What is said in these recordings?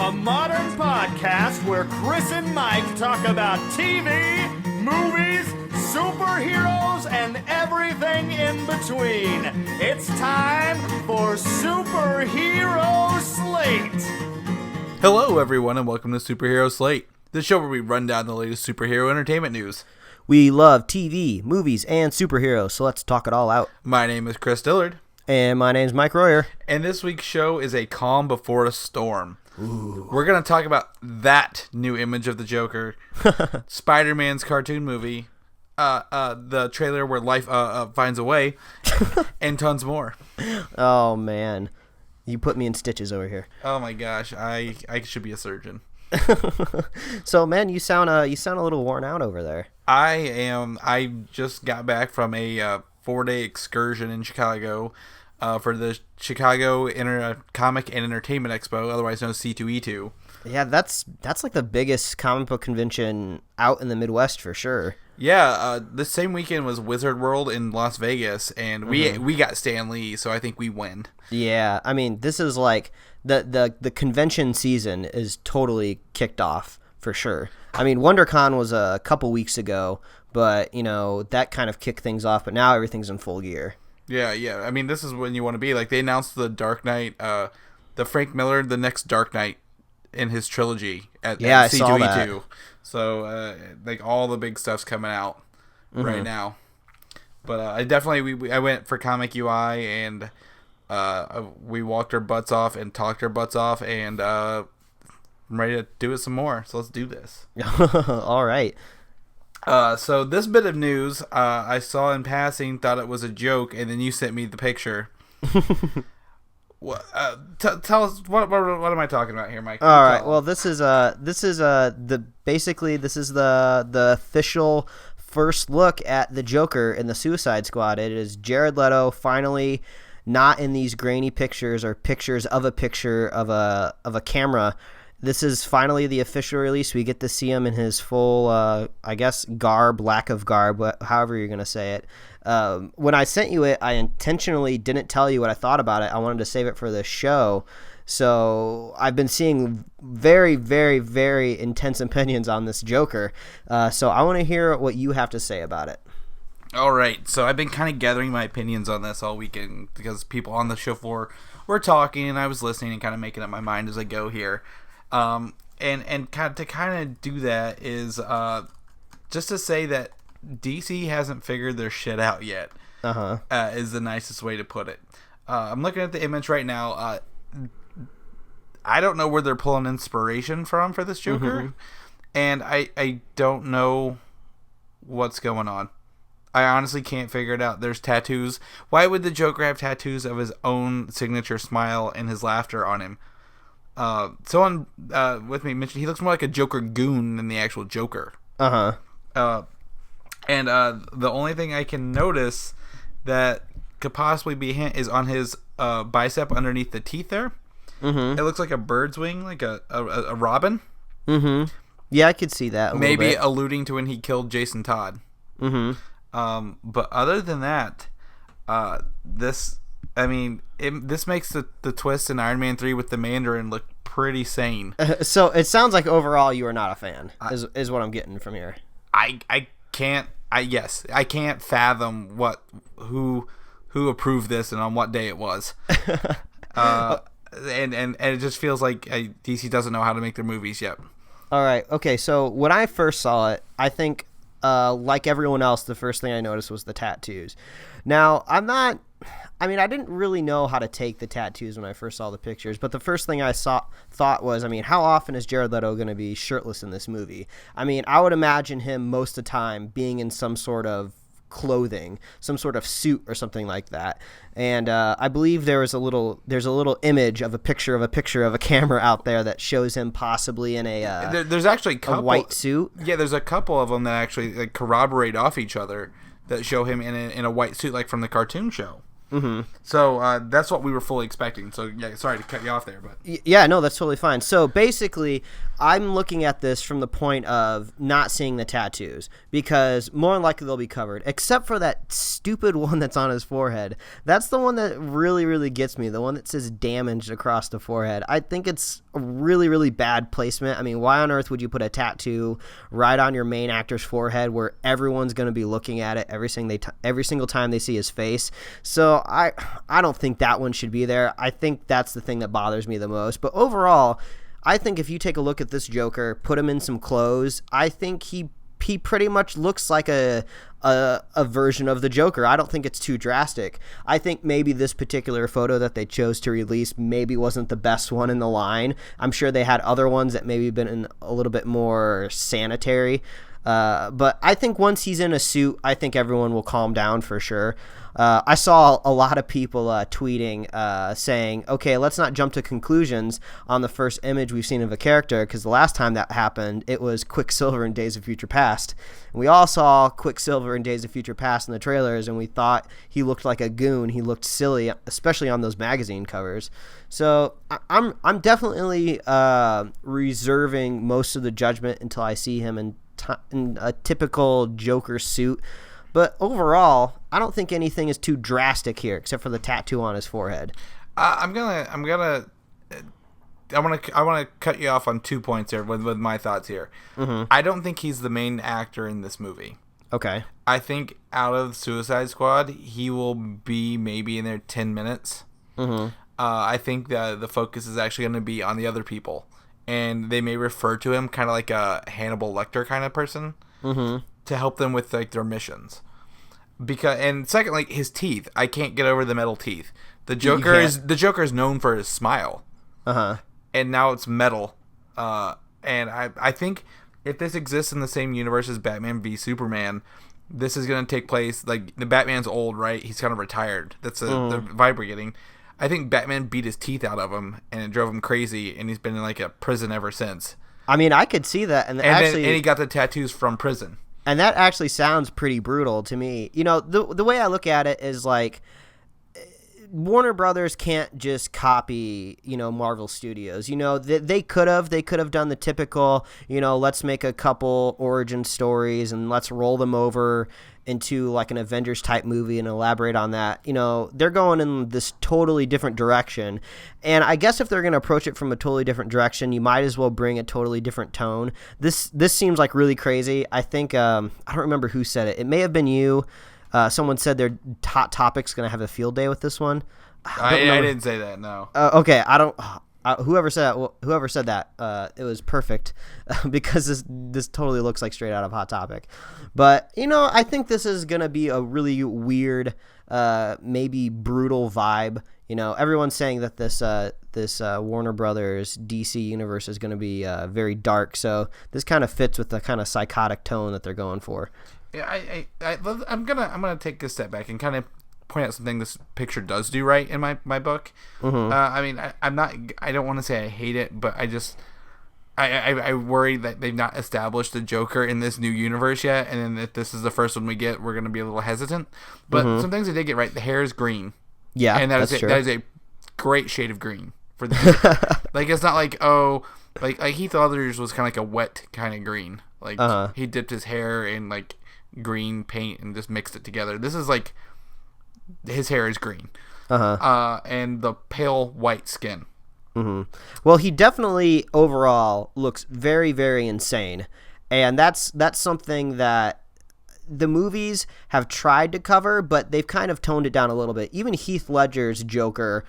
a modern podcast where Chris and Mike talk about TV, movies, superheroes, and everything in between. It's time for Superhero Slate. Hello, everyone, and welcome to Superhero Slate, the show where we run down the latest superhero entertainment news. We love TV, movies, and superheroes, so let's talk it all out. My name is Chris Dillard. And my name's Mike Royer. And this week's show is a calm before a storm. Ooh. We're going to talk about that new image of the Joker, Spider-Man's cartoon movie, the trailer where life finds a way, and tons more. Oh, man. You put me in stitches over here. Oh, my gosh. I should be a surgeon. So, man, you sound a little worn out over there. I am. I just got back from a 4-day excursion in Chicago for the Chicago Comic and Entertainment Expo, otherwise known as C2E2. Yeah, that's like the biggest comic book convention out in the Midwest for sure. Yeah, the same weekend was Wizard World in Las Vegas, and we got Stan Lee, so I think we win. Yeah, I mean, this is like the convention season is totally kicked off for sure. I mean, WonderCon was a couple weeks ago, but, you know, that kind of kicked things off, but now everything's in full gear. Yeah. I mean, this is when you want to be. Like, they announced the Dark Knight, the Frank Miller, the next Dark Knight in his trilogy at C2E2. Saw that. So, like, all the big stuff's coming out right now. But I went for Comic UI, and we walked our butts off and talked our butts off, and I'm ready to do it some more. So let's do this. All right. So this bit of news, I saw in passing, thought it was a joke, and then you sent me the picture. Tell us what am I talking about here, Mike? All right. Well, this is the official first look at the Joker in the Suicide Squad. It is Jared Leto finally not in these grainy pictures or pictures of a picture of a camera. This is finally the official release. We get to see him in his full, I guess, garb, lack of garb, however you're going to say it. When I sent you it, I intentionally didn't tell you what I thought about it. I wanted to save it for the show. So I've been seeing very, very, very intense opinions on this Joker. So I want to hear what you have to say about it. All right. So I've been kind of gathering my opinions on this all weekend because people on the show floor were talking, and I was listening and kind of making up my mind as I go here. And to kind of do that is just to say that DC hasn't figured their shit out yet. Is the nicest way to put it. I'm looking at the image right now. I don't know where they're pulling inspiration from for this Joker, and I don't know what's going on. I honestly can't figure it out. There's tattoos. Why would the Joker have tattoos of his own signature smile and his laughter on him? Someone with me mentioned he looks more like a Joker goon than the actual Joker. And the only thing I can notice that could possibly be hint is on his bicep underneath the teeth there. It looks like a bird's wing, like a robin. Yeah, I could see that. Maybe alluding to when he killed Jason Todd. But other than that, this makes the twist in Iron Man 3 with the Mandarin look pretty sane. So it sounds like overall you are not a fan, is what I'm getting from here. I can't fathom who approved this and on what day it was. And it just feels like DC doesn't know how to make their movies yet. All right. Okay. So when I first saw it, I think like everyone else, the first thing I noticed was the tattoos. Now, I didn't really know how to take the tattoos when I first saw the pictures, but the first thing I thought was, how often is Jared Leto going to be shirtless in this movie? I would imagine him most of the time being in some sort of clothing, some sort of suit or something like that. And I believe there's a little image of a picture of a camera out there that shows him possibly in there's actually a white suit. Yeah, there's a couple of them that actually like corroborate off each other that show him in a white suit, like from the cartoon show. So that's what we were fully expecting. So yeah, sorry to cut you off there, but yeah, no, that's totally fine. So basically, I'm looking at this from the point of not seeing the tattoos, because more than likely they'll be covered, except for that stupid one that's on his forehead. That's the one that really, really gets me, the one that says damaged across the forehead. I think it's a really, really bad placement. I mean, why on earth would you put a tattoo right on your main actor's forehead where everyone's going to be looking at it every single time they see his face? So I don't think that one should be there. I think that's the thing that bothers me the most. But overall, I think if you take a look at this Joker, put him in some clothes, I think he pretty much looks like a version of the Joker. I don't think it's too drastic. I think maybe this particular photo that they chose to release maybe wasn't the best one in the line. I'm sure they had other ones that maybe been a little bit more sanitary. But I think once he's in a suit, I think everyone will calm down for sure. I saw a lot of people tweeting saying, okay, let's not jump to conclusions on the first image we've seen of a character, because the last time that happened, it was Quicksilver in Days of Future Past. And we all saw Quicksilver in Days of Future Past in the trailers, and we thought he looked like a goon. He looked silly, especially on those magazine covers. So I'm definitely reserving most of the judgment until I see him in a typical Joker suit. But overall, I don't think anything is too drastic here, except for the tattoo on his forehead. I want to cut you off on 2 points here with my thoughts here. Mm-hmm. I don't think he's the main actor in this movie. Okay. I think out of Suicide Squad, he will be maybe in there 10 minutes. Mm-hmm. I think that the focus is actually going to be on the other people, and they may refer to him kind of like a Hannibal Lecter kind of person. Mm-hmm. To help them with like their missions, and secondly, his teeth. I can't get over the metal teeth. The Joker is known for his smile, and now it's metal. And I think if this exists in the same universe as Batman v Superman, this is going to take place. Like, the Batman's old, right? He's kind of retired. That's the vibe we're getting. I think Batman beat his teeth out of him, and it drove him crazy, and he's been in like a prison ever since. I mean, I could see that, and he got the tattoos from prison. And that actually sounds pretty brutal to me. You know, the way I look at it is like, Warner Brothers can't just copy, Marvel Studios. They could have done the typical, let's make a couple origin stories and let's roll them over into like an Avengers type movie and elaborate on that. They're going in this totally different direction. And I guess if they're going to approach it from a totally different direction, you might as well bring a totally different tone. This seems like really crazy. I think, I don't remember who said it. It may have been you. Someone said their Hot Topic's going to have a field day with this one. I didn't say that, no. Okay, I don't... whoever said that, it was perfect, because this totally looks like straight out of Hot Topic. But I think this is gonna be a really weird, maybe brutal vibe. Everyone's saying that this Warner Brothers DC universe is gonna be very dark. So this kind of fits with the kind of psychotic tone that they're going for. Yeah, I'm gonna take a step back and kind of point out something this picture does do right in my book. Mm-hmm. I don't want to say I hate it, but I worry that they've not established the Joker in this new universe yet, and then if this is the first one we get, we're going to be a little hesitant. But some things they did get right. The hair is green. Yeah, and that's true. That is a great shade of green for the Joker. Like, it's not like, like Heath Ledger's was kind of like a wet kind of green. Like, he dipped his hair in like green paint and just mixed it together. This is like, his hair is green, and the pale white skin. Mm-hmm. Well, he definitely overall looks very, very insane, and that's something that the movies have tried to cover, but they've kind of toned it down a little bit. Even Heath Ledger's Joker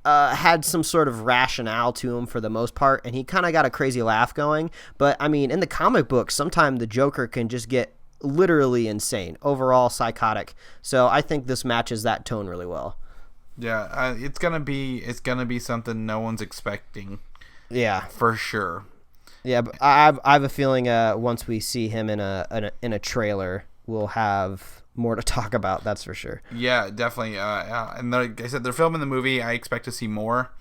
had some sort of rationale to him for the most part, and he kind of got a crazy laugh going. But I mean, in the comic books, sometimes the Joker can just get literally insane, overall psychotic. So I think this matches that tone really well. Yeah, it's gonna be something no one's expecting. Yeah, for sure. Yeah, but I have a feeling once we see him in a trailer, we'll have more to talk about. That's for sure. Yeah, definitely. And like I said, they're filming the movie. I expect to see more.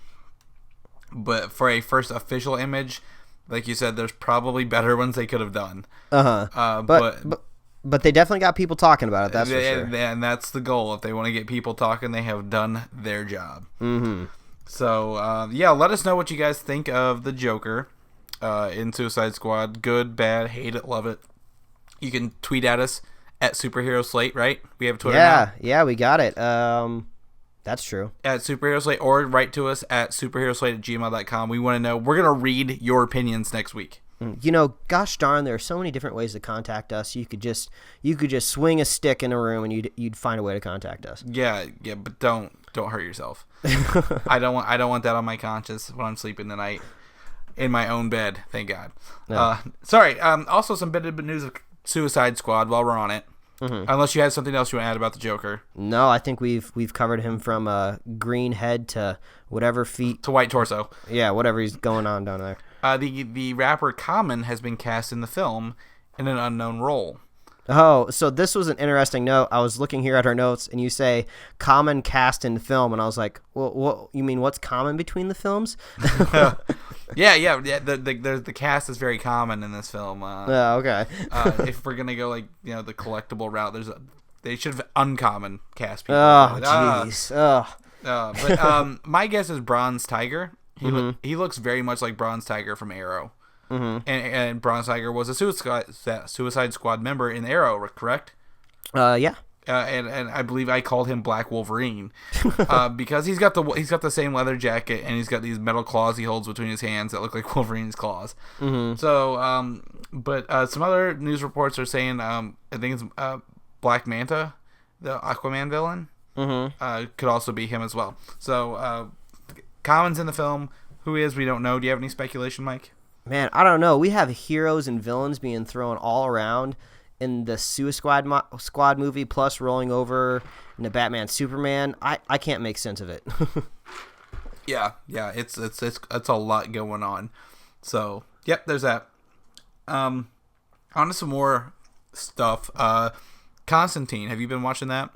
But for a first official image, like you said, there's probably better ones they could have done. But they definitely got people talking about it, that's for sure. And that's the goal. If they want to get people talking, they have done their job. Mm-hmm. So, let us know what you guys think of the Joker. in Suicide Squad. Good, bad, hate it, love it. You can tweet at us at Superhero Slate, right? We have Twitter now. Yeah, we got it. That's true. At Superhero Slate, or write to us at superheroslate@gmail.com. We want to know. We're going to read your opinions next week. Gosh darn, there are so many different ways to contact us. You could just swing a stick in a room and you'd find a way to contact us. Yeah, but don't hurt yourself. I don't want that on my conscience when I'm sleeping tonight in my own bed. Thank God. No. Sorry. Also, some bit of news of Suicide Squad while we're on it. Mm-hmm. Unless you had something else you want to add about the Joker. No, I think we've covered him from green head to whatever feet to white torso. Yeah, whatever he's going on down there. The rapper Common has been cast in the film in an unknown role. Oh, so this was an interesting note. I was looking here at our notes, and you say Common cast in film, and I was like, well, what you mean? What's common between the films? Yeah. The cast is very common in this film. Okay. If we're gonna go the collectible route, they should have uncommon cast people. Oh, jeez. But my guess is Bronze Tiger. He looks very much like Bronze Tiger from Arrow. Mm-hmm. And Bronze Tiger was a Suicide Squad member in Arrow, correct? Yeah. And I believe I called him Black Wolverine because he's got the same leather jacket and he's got these metal claws he holds between his hands that look like Wolverine's claws. Mm-hmm. So, but some other news reports are saying I think it's Black Manta, the Aquaman villain, could also be him as well. So, Common's in the film. Who he is, we don't know. Do you have any speculation, Mike? Man, I don't know. We have heroes and villains being thrown all around in the Suicide Squad movie, plus rolling over into Batman Superman. I can't make sense of it. Yeah, it's a lot going on. So, yep, there's that. On to some more stuff. Constantine, have you been watching that?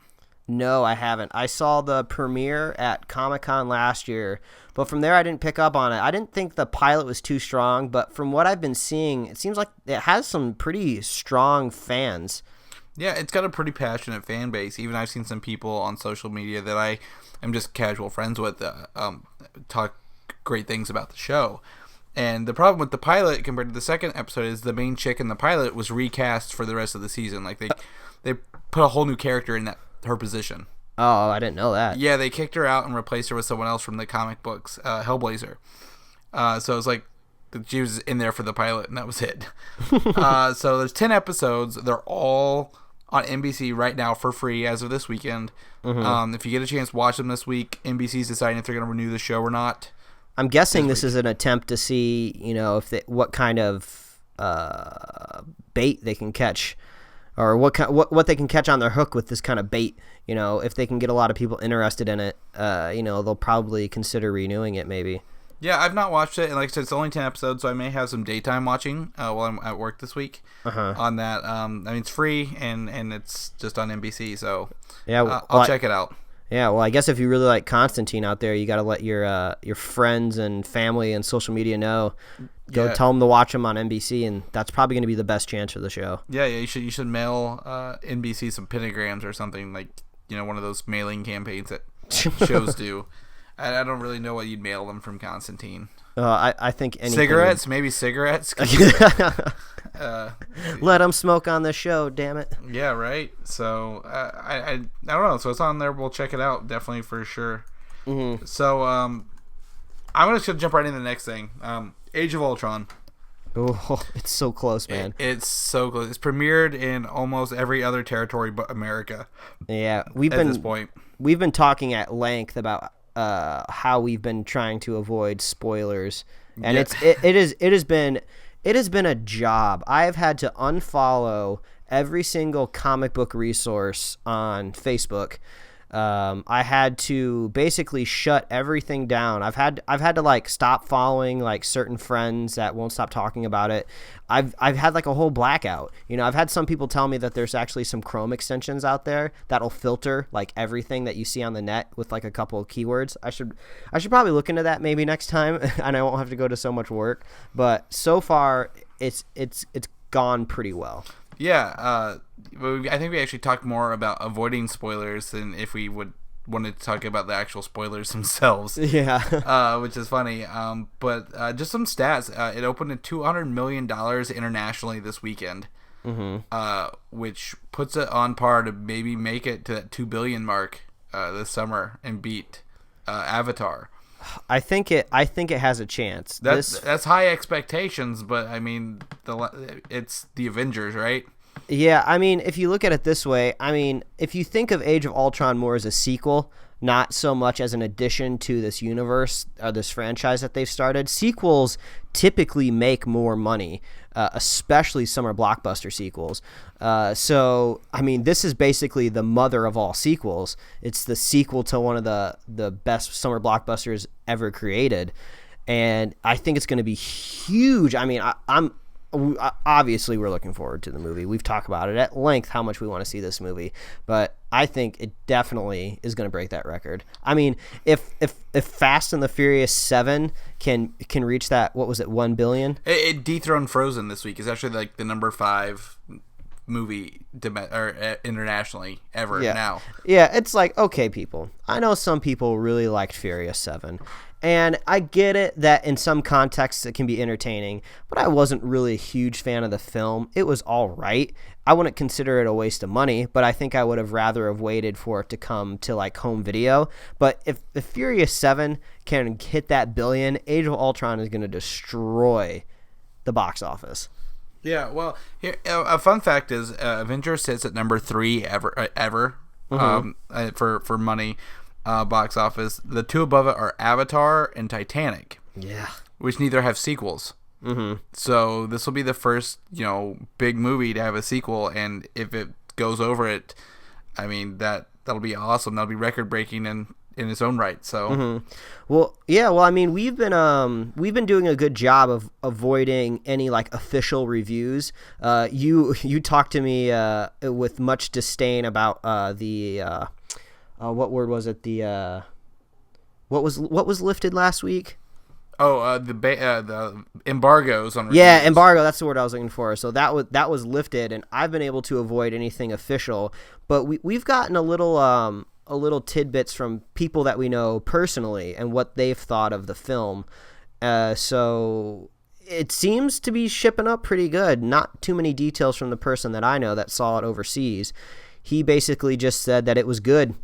No, I haven't. I saw the premiere at Comic-Con last year, but from there I didn't pick up on it. I didn't think the pilot was too strong, but from what I've been seeing, it seems like it has some pretty strong fans. Yeah, it's got a pretty passionate fan base. Even I've seen some people on social media that I am just casual friends with talk great things about the show. And the problem with the pilot compared to the second episode is the main chick in the pilot was recast for the rest of the season. Like they put a whole new character in her position. Oh, I didn't know that. Yeah, they kicked her out and replaced her with someone else from the comic books, Hellblazer. So it's like she was in there for the pilot, and that was it. So there's 10 episodes. They're all on NBC right now for free as of this weekend. Mm-hmm. If you get a chance, watch them this week. NBC's deciding if they're going to renew the show or not. I'm guessing this is an attempt to see, what kind of bait they can catch. Or what they can catch on their hook with this kind of bait. If they can get a lot of people interested in it, they'll probably consider renewing it maybe. Yeah, I've not watched it, and like I said, it's only 10 episodes, so I may have some daytime watching while I'm at work this week on that. It's free, and it's just on NBC, so yeah, I'll check it out. Yeah, well, I guess if you really like Constantine out there, you got to let your friends and family and social media know. Go tell them to watch him on NBC, and that's probably going to be the best chance for the show. Yeah, you should mail NBC some pentagrams or something, like one of those mailing campaigns that shows do. I don't really know what you'd mail them from Constantine. I think anything. Cigarettes, maybe cigarettes. Let them smoke on the show, damn it. Yeah, right. So I don't know. So it's on there. We'll check it out definitely for sure. Mm-hmm. So I'm gonna jump right into the next thing. Age of Ultron. Oh, it's so close, man. It's so close. It's premiered in almost every other territory but America. Yeah, at this point we've been talking at length about how we've been trying to avoid spoilers, and it has been a job. I've had to unfollow every single comic book resource on Facebook. I had to basically shut everything down. I've had to like stop following like certain friends that won't stop talking about it. I've had like a whole blackout. I've had some people tell me that there's actually some Chrome extensions out there that'll filter like everything that you see on the net with like a couple of keywords. I should probably look into that maybe next time, and I won't have to go to so much work. But so far, it's gone pretty well. Yeah, I think we actually talked more about avoiding spoilers than if we would wanted to talk about the actual spoilers themselves. Yeah. Which is funny. But just some stats. It opened at $200 million internationally this weekend, which puts it on par to maybe make it to that 2 billion mark this summer and beat Avatar. I think it has a chance. That's high expectations, but I mean, it's the Avengers, right? Yeah, I mean, if you look at it this way, I mean, if you think of Age of Ultron more as a sequel, not so much as an addition to this universe or this franchise that they've started, sequels typically make more money, especially summer blockbuster sequels. So, I mean, this is basically the mother of all sequels. It's the sequel to one of the best summer blockbusters ever created. And I think it's going to be huge. I mean, obviously we're looking forward to the movie. We've talked about it at length how much we want to see this movie, but I think it definitely is going to break that record. I mean, if Fast and the Furious 7 can reach that, what was it, 1 billion? It dethroned Frozen this week. It's actually like the number 5 movie internationally ever now. Yeah, it's like, okay, people. I know some people really liked Furious 7. And I get it that in some contexts it can be entertaining, but I wasn't really a huge fan of the film. It was all right. I wouldn't consider it a waste of money, but I think I would have rather have waited for it to come to like home video. But if the Furious 7 can hit that billion, Age of Ultron is going to destroy the box office. Yeah, well, here a fun fact is Avenger sits at number 3 ever for money. Box office. The two above it are Avatar and Titanic. Yeah. Which neither have sequels. So this will be the first, big movie to have a sequel, and if it goes over it, I mean that'll be awesome. That'll be record breaking in its own right. So Well, yeah, I mean we've been doing a good job of avoiding any like official reviews. You talked to me with much disdain about the what word was it? The what was lifted last week? Oh, the embargoes on reviews. Yeah, embargo. That's the word I was looking for. So that was lifted, and I've been able to avoid anything official. But we've gotten a little tidbits from people that we know personally and what they've thought of the film. So it seems to be shipping up pretty good. Not too many details from the person that I know that saw it overseas. He basically just said that it was good.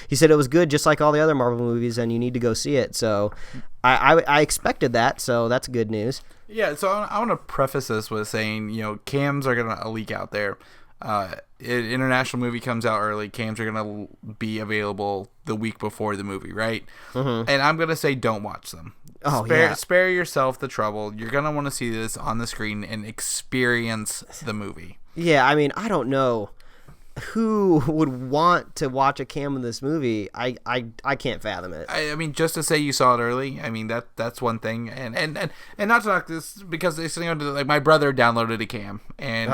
He said it was good, just like all the other Marvel movies, and you need to go see it. So I expected that, so that's good news. Yeah, so I want to preface this with saying, cams are going to leak out there. International movie comes out early. Cams are going to be available the week before the movie, right? And I'm going to say don't watch them. Spare yourself the trouble. You're going to want to see this on the screen and experience the movie. Yeah, I mean, I don't know who would want to watch a cam in this movie. I can't fathom it. I mean, just to say you saw it early, I mean that's one thing, and not to knock this because they like my brother downloaded a cam and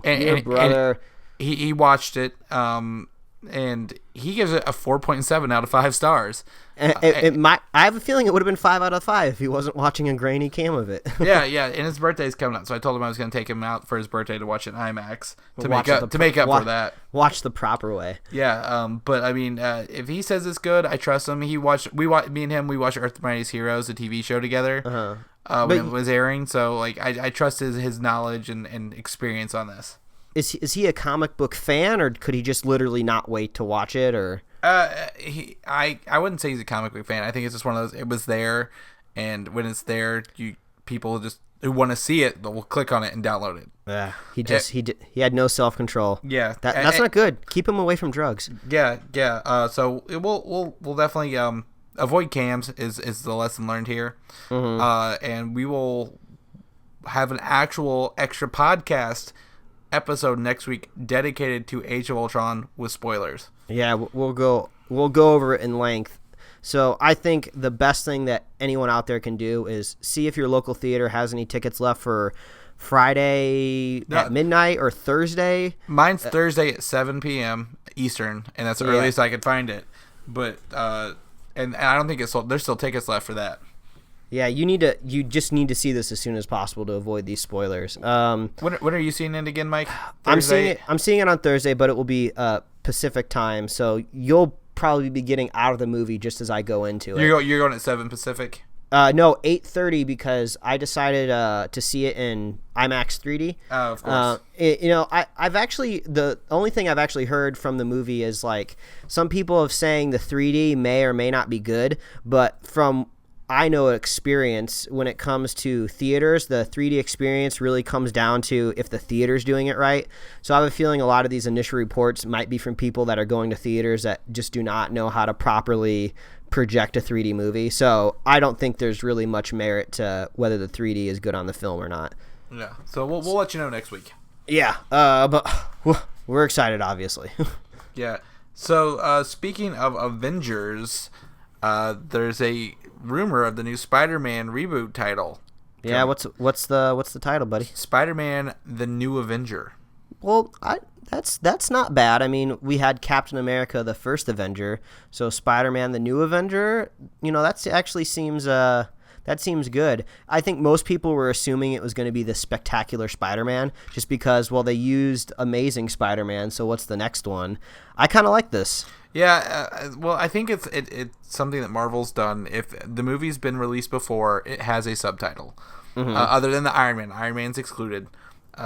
your brother and he watched it and he gives it a 4.7 out of 5 stars. I have a feeling it would have been 5 out of 5 if he wasn't watching a grainy cam of it. yeah, and his birthday's coming up, so I told him I was going to take him out for his birthday to watch it in IMAX to make up for that. Watch the proper way. Yeah, but I mean, if he says it's good, I trust him. Me and him, we watched Earth Mightiest Heroes, the TV show together when it was airing. So like, I trust his knowledge and experience on this. Is he a comic book fan, or could he just literally not wait to watch it, or? I wouldn't say he's a comic book fan. I think it's just one of those. It was there, and when it's there, people just who want to see it, will click on it and download it. Yeah, he had no self control. Yeah, that's not good. Keep him away from drugs. Yeah. So we'll definitely avoid cams is the lesson learned here, and we will have an actual extra podcast episode next week dedicated to Age of Ultron with spoilers. Yeah, we'll go over it in length. So I think the best thing that anyone out there can do is see if your local theater has any tickets left for Friday at midnight or Thursday. Mine's Thursday at 7 p.m. Eastern, and that's the earliest I could find it. But and I don't think it's sold. There's still tickets left for that. Yeah, you just need to see this as soon as possible to avoid these spoilers. When are you seeing it again, Mike? Thursday? I'm seeing it on Thursday, but it will be Pacific time, so you'll probably be getting out of the movie just as I go into it. You're going at 7 Pacific? No, 8:30 because I decided to see it in IMAX 3D. Oh, of course. I've actually the only thing I've actually heard from the movie is like some people have saying the 3D may or may not be good, but from I know experience when it comes to theaters, the 3D experience really comes down to if the theater's doing it right. So I have a feeling a lot of these initial reports might be from people that are going to theaters that just do not know how to properly project a 3D movie. So I don't think there's really much merit to whether the 3D is good on the film or not. Yeah. So we'll let you know next week. Yeah. But we're excited, obviously. Yeah. So speaking of Avengers, there's a rumor of the new Spider-Man reboot title. Yeah. What's the title, buddy? Spider-Man: The New Avenger. Well, that's not bad. I mean, we had Captain America, the first Avenger, so Spider-Man, the new Avenger. That actually seems good. I think most people were assuming it was going to be the Spectacular Spider-Man, just because they used Amazing Spider-Man. So what's the next one? I kind of like this. Yeah, well, I think it's something that Marvel's done. If the movie's been released before, it has a subtitle. Mm-hmm. Other than the Iron Man. Iron Man's excluded.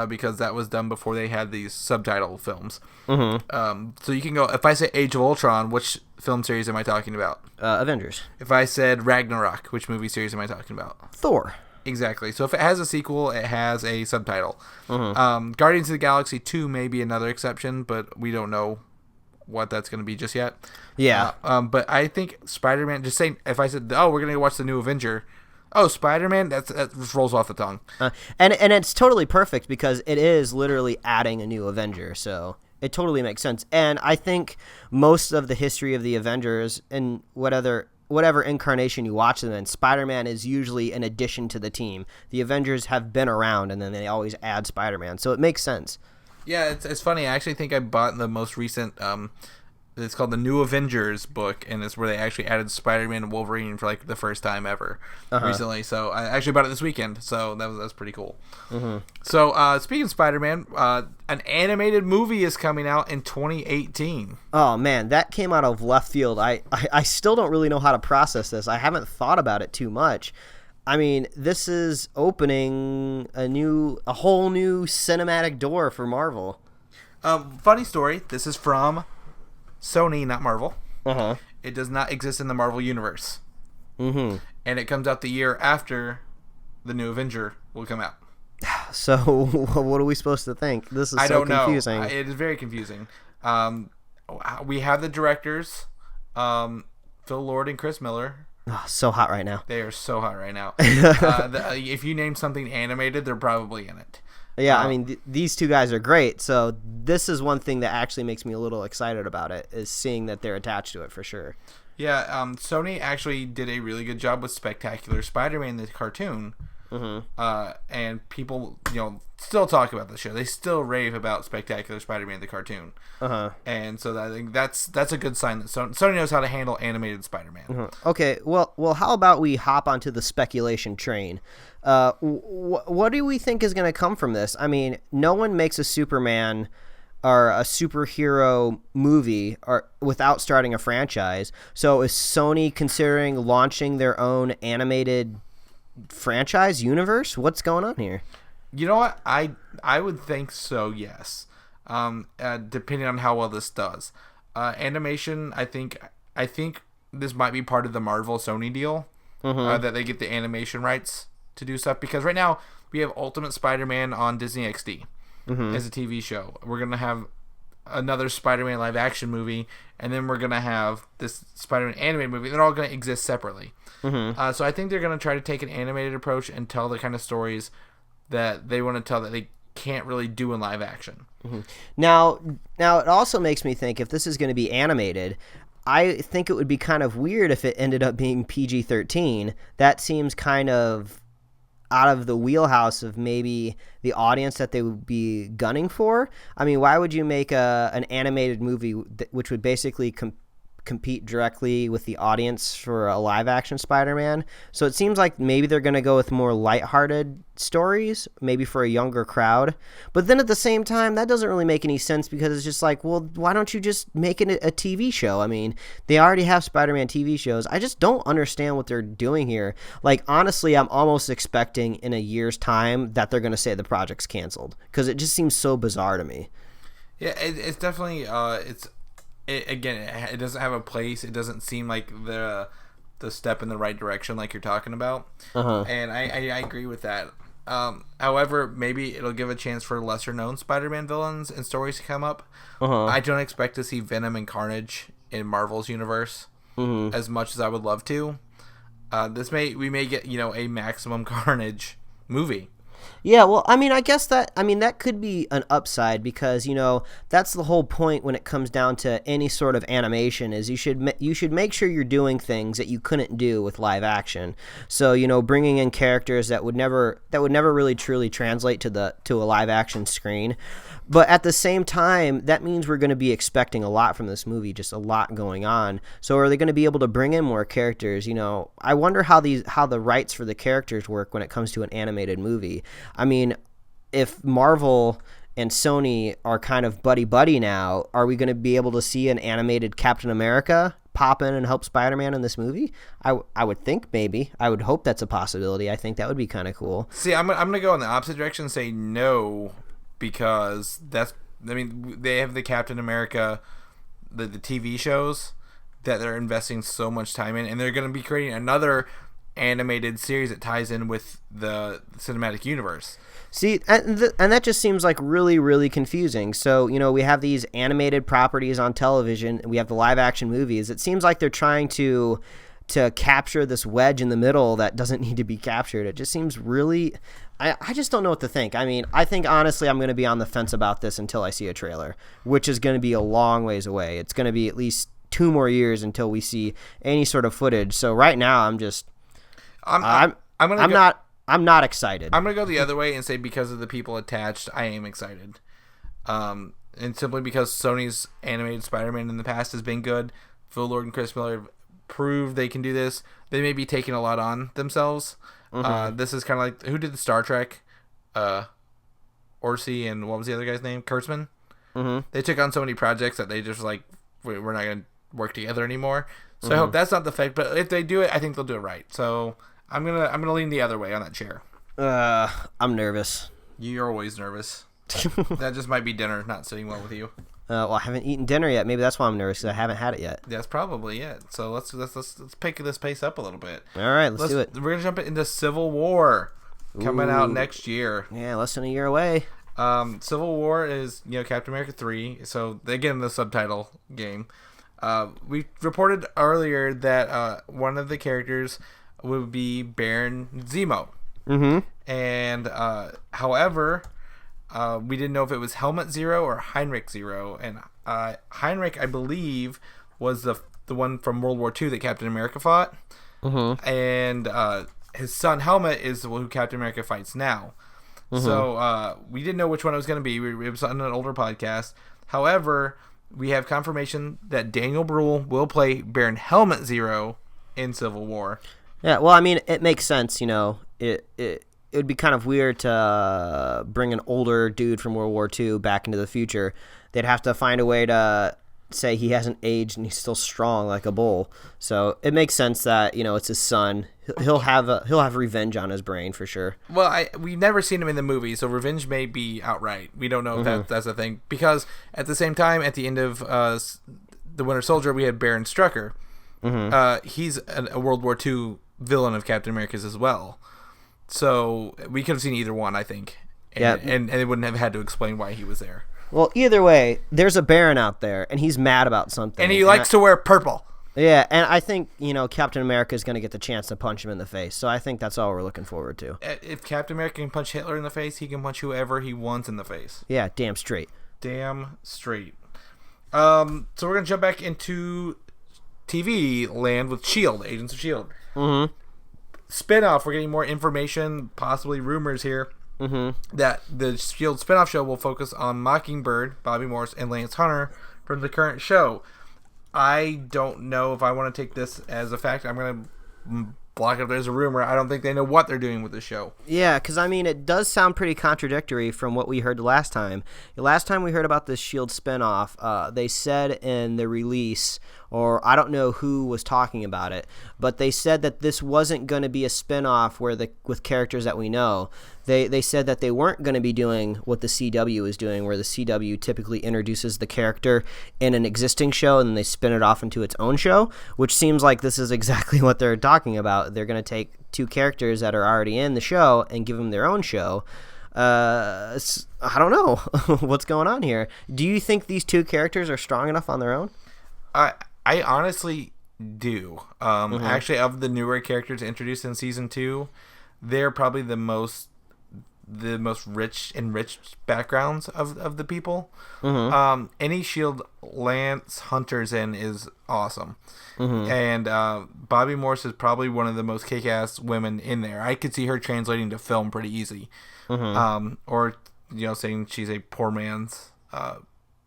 Because that was done before they had these subtitle films. Mm-hmm. So you can go, if I say Age of Ultron, which film series am I talking about? Avengers. If I said Ragnarok, which movie series am I talking about? Thor. Exactly. So if it has a sequel, it has a subtitle. Mm-hmm. Guardians of the Galaxy 2 may be another exception, but we don't know what that's going to be just yet. Yeah. But I think Spider-Man, just saying, if I said, we're going to go watch the new Avenger, Spider-Man, that just rolls off the tongue. And it's totally perfect because it is literally adding a new Avenger, so it totally makes sense. And I think most of the history of the Avengers and whatever incarnation you watch them in, Spider-Man is usually an addition to the team. The Avengers have been around, and then they always add Spider-Man, so it makes sense. Yeah, it's funny. I actually think I bought the most recent it's called the New Avengers book, and it's where they actually added Spider-Man and Wolverine for like the first time ever recently. So I actually bought it this weekend, so that's pretty cool. Mm-hmm. So speaking of Spider-Man, an animated movie is coming out in 2018. Oh man, that came out of left field. I still don't really know how to process this. I haven't thought about it too much. I mean, this is opening a whole new cinematic door for Marvel. Funny story. This is from Sony, not Marvel. Uh-huh. It does not exist in the Marvel universe. Mm-hmm. And it comes out the year after the new Avenger will come out. So what are we supposed to think? This is so confusing. It is very confusing. We have the directors, Phil Lord and Chris Miller. Oh, so hot right now. They are so hot right now. If you name something animated, they're probably in it. Yeah, I mean, these two guys are great. So this is one thing that actually makes me a little excited about it, is seeing that they're attached to it for sure. Yeah, Sony actually did a really good job with Spectacular Spider-Man, the cartoon. Mm-hmm. And people, still talk about the show. They still rave about Spectacular Spider-Man, the cartoon. Uh-huh. And so I think that's a good sign that Sony knows how to handle animated Spider-Man. Mm-hmm. Okay, well, how about we hop onto the speculation train? What do we think is going to come from this? I mean, no one makes a Superman or a superhero movie without starting a franchise. So is Sony considering launching their own animated franchise universe? What's going on here? You know what? I would think so, yes. Depending on how well this does. Animation, I think this might be part of the Marvel Sony deal. Mm-hmm. That they get the animation rights to do stuff, because right now we have Ultimate Spider-Man on Disney XD as a TV show. We're gonna have another Spider-Man live action movie, and then we're gonna have this Spider-Man animated movie. They're all gonna exist separately. Mm-hmm. So I think they're gonna try to take an animated approach and tell the kind of stories that they want to tell that they can't really do in live action. Mm-hmm. Now it also makes me think, if this is going to be animated, I think it would be kind of weird if it ended up being PG-13. That seems kind of out of the wheelhouse of maybe the audience that they would be gunning for. I mean, why would you make an animated movie which would basically compete directly with the audience for a live-action Spider-Man. So it seems like maybe they're going to go with more lighthearted stories, maybe for a younger crowd. But then at the same time, that doesn't really make any sense because it's just like, well, why don't you just make it a TV show? I mean, they already have Spider-Man TV shows. I just don't understand what they're doing here. Like, honestly, I'm almost expecting in a year's time that they're going to say the project's canceled because it just seems so bizarre to me. Yeah, it's definitely it doesn't have a place. It doesn't seem like the step in the right direction like you're talking about. And I agree with that. However, maybe it'll give a chance for lesser known Spider-Man villains and stories to come up. I don't expect to see Venom and Carnage in Marvel's universe as much as I would love to. We may get a Maximum Carnage movie. Yeah, well, I mean, I guess that could be an upside because, that's the whole point when it comes down to any sort of animation is you should make sure you're doing things that you couldn't do with live action. So, bringing in characters that would never really truly translate to a live action screen. But at the same time, that means we're going to be expecting a lot from this movie, just a lot going on. So are they going to be able to bring in more characters? I wonder how the rights for the characters work when it comes to an animated movie. I mean, if Marvel and Sony are kind of buddy-buddy now, are we going to be able to see an animated Captain America pop in and help Spider-Man in this movie? I would think maybe. I would hope that's a possibility. I think that would be kind of cool. See, I'm going to go in the opposite direction and say no. Because they have the Captain America, the TV shows that they're investing so much time in, and they're going to be creating another animated series that ties in with the cinematic universe. See, and that just seems like really, really confusing. So, we have these animated properties on television, and we have the live-action movies. It seems like they're trying to capture this wedge in the middle that doesn't need to be captured. It just seems really... I just don't know what to think. I mean, I think honestly I'm going to be on the fence about this until I see a trailer, which is going to be a long ways away. It's going to be at least 2 more years until we see any sort of footage. So right now I'm not excited. I'm going to go the other way and say because of the people attached, I am excited. And simply because Sony's animated Spider-Man in the past has been good. Phil Lord and Chris Miller have proved they can do this. They may be taking a lot on themselves. This is kind of like who did the Star Trek, Orsi and what was the other guy's name? Kurtzman. They took on so many projects that they just like we're not going to work together anymore. So I hope that's not the fake. But if they do it, I think they'll do it right. So I'm gonna lean the other way on that chair. I'm nervous. You're always nervous. That just might be dinner not sitting well with you. Well, I haven't eaten dinner yet. Maybe that's why I'm nervous because I haven't had it yet. That's probably it. So let's pick this pace up a little bit. All right, let's do it. We're gonna jump into Civil War coming out next year. Yeah, less than a year away. Civil War is Captain America 3. So again, the subtitle game. We reported earlier that one of the characters would be Baron Zemo. And however. We didn't know if it was Helmut Zero or Heinrich Zero, and Heinrich, I believe, was the one from World War II that Captain America fought, and his son Helmut is who Captain America fights now. So we didn't know which one it was going to be. It was on an older podcast. However, we have confirmation that Daniel Bruhl will play Baron Helmut Zero in Civil War. Yeah, well, I mean, it makes sense. It would be kind of weird to bring an older dude from World War II back into the future. They'd have to find a way to say he hasn't aged and he's still strong like a bull. So it makes sense that it's his son. He'll have revenge on his brain for sure. Well, we've never seen him in the movie, so revenge may be outright. We don't know if that's a thing because at the same time, at the end of the Winter Soldier, we had Baron Strucker. He's a World War II villain of Captain America's as well. So we could have seen either one, I think, and they wouldn't have had to explain why he was there. Well, either way, there's a Baron out there, and he's mad about something. And he likes to wear purple. Yeah, and I think, Captain America is going to get the chance to punch him in the face. So I think that's all we're looking forward to. If Captain America can punch Hitler in the face, he can punch whoever he wants in the face. Yeah, damn straight. Damn straight. So we're going to jump back into TV land with S.H.I.E.L.D., Agents of S.H.I.E.L.D. Spinoff, we're getting more information, possibly rumors here, that the S.H.I.E.L.D. spinoff show will focus on Mockingbird, Bobby Morse, and Lance Hunter from the current show. I don't know if I want to take this as a fact. I'm going to block it as a rumor. I don't think they know what they're doing with the show. Yeah, because, I mean, it does sound pretty contradictory from what we heard last time. Last time we heard about this S.H.I.E.L.D. spinoff, they said in the release, or I don't know who was talking about it, but they said that this wasn't going to be a spinoff with characters that we know. They said that they weren't going to be doing what the CW is doing, where the CW typically introduces the character in an existing show and then they spin it off into its own show, which seems like this is exactly what they're talking about. They're going to take two characters that are already in the show and give them their own show. I don't know what's going on here. Do you think these two characters are strong enough on their own? I honestly do. Actually, of the newer characters introduced in season 2, they're probably the most enriched backgrounds of the people. Any S.H.I.E.L.D. Lance Hunter's in is awesome. And Bobby Morse is probably one of the most kick-ass women in there. I could see her translating to film pretty easy. Or, saying she's a poor man's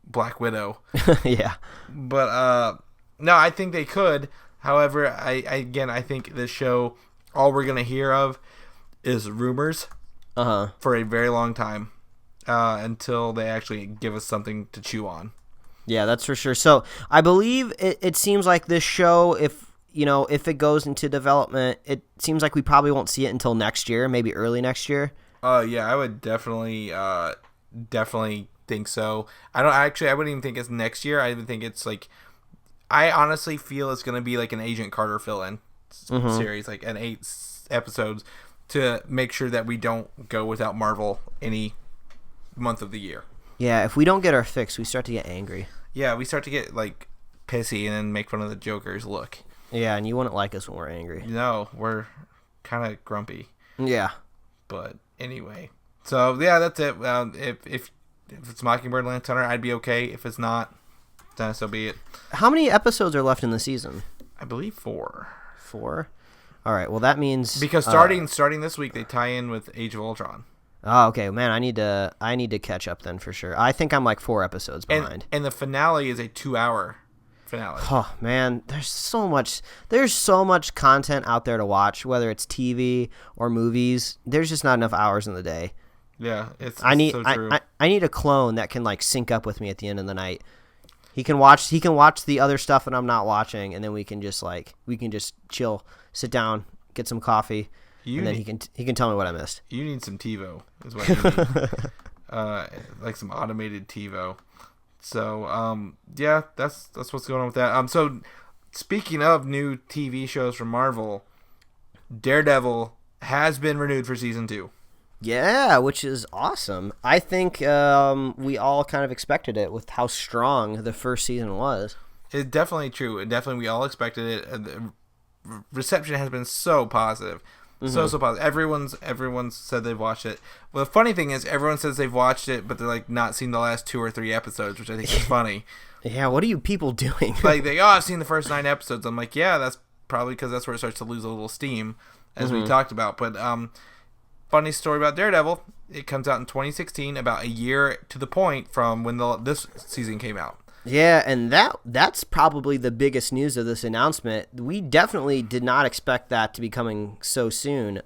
Black Widow. Yeah. But, no, I think they could. However, I think this show, all we're going to hear of is rumors. For a very long time, until they actually give us something to chew on. Yeah, that's for sure. So I believe it seems like this show, if it goes into development, it seems like we probably won't see it until next year, maybe early next year. Yeah, I would definitely think so. I wouldn't even think it's next year. I would think it's like, I honestly feel it's going to be like an Agent Carter fill-in series, like an 8 episodes, to make sure that we don't go without Marvel any month of the year. Yeah, if we don't get our fix, we start to get angry. Yeah, we start to get, pissy and then make fun of the Joker's look. Yeah, and you wouldn't like us when we're angry. No, we're kind of grumpy. Yeah. But anyway. So, yeah, that's it. If it's Mockingbird Lance Hunter, I'd be okay. If it's not, then so be it. How many episodes are left in the season? I believe 4. 4? All right, well, that means... Because starting this week, they tie in with Age of Ultron. Oh, okay. Man, I need to catch up then for sure. I think I'm like 4 episodes behind. And the finale is a 2-hour finale. Oh, man, there's so much content out there to watch, whether it's TV or movies. There's just not enough hours in the day. Yeah, it's so true. I need a clone that can sync up with me at the end of the night. He can watch the other stuff that I'm not watching, and then we can just chill, sit down, get some coffee, and then he can tell me what I missed. You need some TiVo, is what you need. Like some automated TiVo. So yeah, that's what's going on with that. So speaking of new TV shows from Marvel, Daredevil has been renewed for season 2. Yeah, which is awesome. I think we all kind of expected it with how strong the first season was. It's definitely true. We all expected it. The reception has been so positive. So positive. Everyone's said they've watched it. Well, the funny thing is, everyone says they've watched it, but they're not seen the last 2 or 3 episodes, which I think is funny. Yeah, what are you people doing? I've seen the first 9 episodes. I'm like, yeah, that's probably because that's where it starts to lose a little steam, as we talked about. But funny story about Daredevil, it comes out in 2016, about a year to the point from when this season came out. Yeah, and that's probably the biggest news of this announcement. We definitely did not expect that to be coming so soon.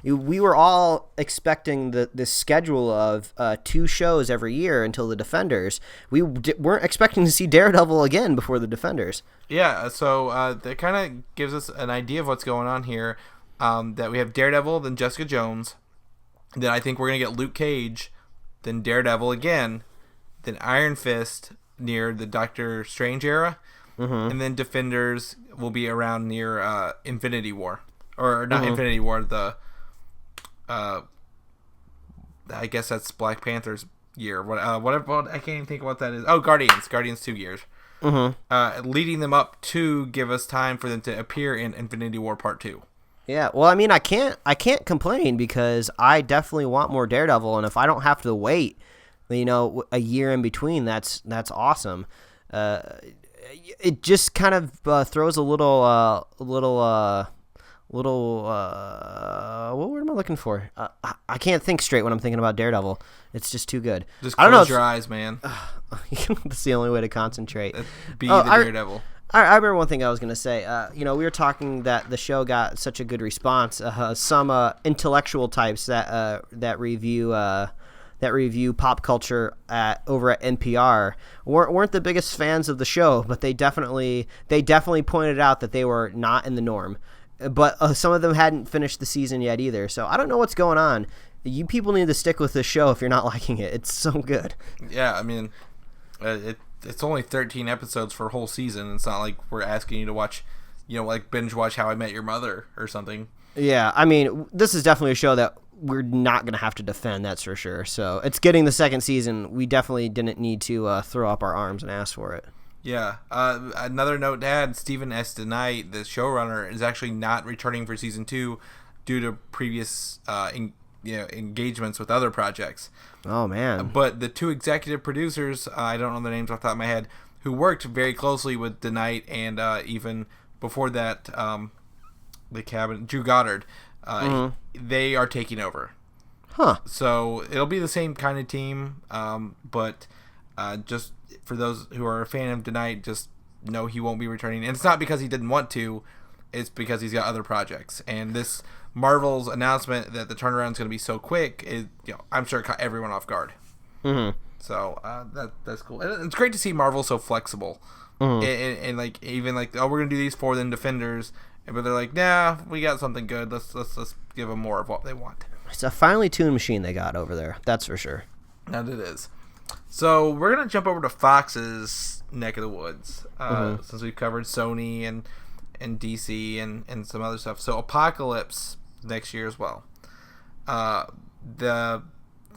We were all expecting the schedule of 2 shows every year until the Defenders. We weren't expecting to see Daredevil again before the Defenders. Yeah, so that kind of gives us an idea of what's going on here. That we have Daredevil, then Jessica Jones, then I think we're going to get Luke Cage, then Daredevil again, then Iron Fist near the Doctor Strange era, and then Defenders will be around near Infinity War. Or not Infinity War, the I guess that's Black Panther's year. Whatever, I can't even think of what that is. Oh, Guardians 2 years. Leading them up to give us time for them to appear in Infinity War Part 2. Yeah, well, I mean, I can't complain because I definitely want more Daredevil, and if I don't have to wait, a year in between, that's awesome. It just kind of throws a little what word am I looking for? I can't think straight when I'm thinking about Daredevil. It's just too good. Just close your eyes, man. That's the only way to concentrate. Be the Daredevil. I remember one thing I was going to say. We were talking that the show got such a good response. Some intellectual types that review pop culture over at NPR weren't the biggest fans of the show, but they definitely pointed out that they were not in the norm. But some of them hadn't finished the season yet either. So I don't know what's going on. You people need to stick with this show if you're not liking it. It's so good. Yeah, I mean, it's only 13 episodes for a whole season. It's not like we're asking you to watch, like binge watch How I Met Your Mother or something. Yeah, I mean, this is definitely a show that we're not going to have to defend, that's for sure. So it's getting the second season. We definitely didn't need to throw up our arms and ask for it. Yeah. Another note to add, Stephen S. DeKnight, the showrunner, is actually not returning for season 2 due to previous engagements with other projects. Oh, man. But the 2 executive producers, I don't know their names off the top of my head, who worked very closely with DeKnight and even before that, the cabinet, Drew Goddard, they are taking over. Huh. So it'll be the same kind of team, but just for those who are a fan of DeKnight, just know he won't be returning. And it's not because he didn't want to, it's because he's got other projects. And this Marvel's announcement that the turnaround is going to be so quick is, I'm sure, caught everyone off guard. Mm-hmm. So that's cool. And it's great to see Marvel so flexible. Mm-hmm. And like even like, oh, we're going to do these 4 then Defenders, but they're like, nah, we got something good. Let's give them more of what they want. It's a finely tuned machine they got over there. That's for sure. And it is. So we're going to jump over to Fox's neck of the woods, since we've covered Sony and DC and some other stuff. So Apocalypse next year as well. The